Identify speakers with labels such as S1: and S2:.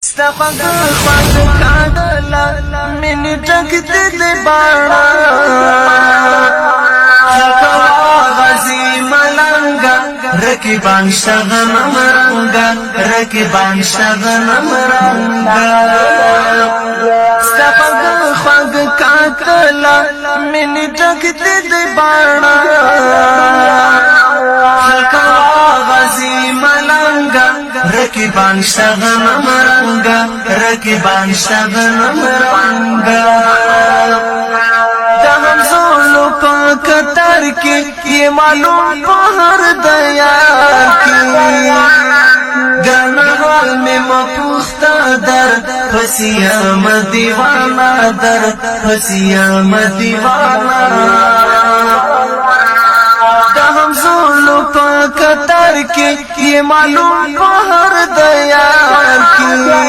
S1: ستفق خوان کاغلا منی ټکته دی باڼه حقوا غزی ملنگا رکیبان شغنم رنگا رکیبان شغنم رنگا ستفق خوان کاغلا منی ټکته دی باڼه حقوا غزی ملنگا رکیبان شغنم رنگا رکیبان شغنم رنگا دا همزولو پا کتر کی یہ معلوم پہر دیا کی گانا حال میں مپوختا در پسیام دیوانا در پسیام دیوانا همزولو پا کتر کی یہ معلوم پہر دیار کی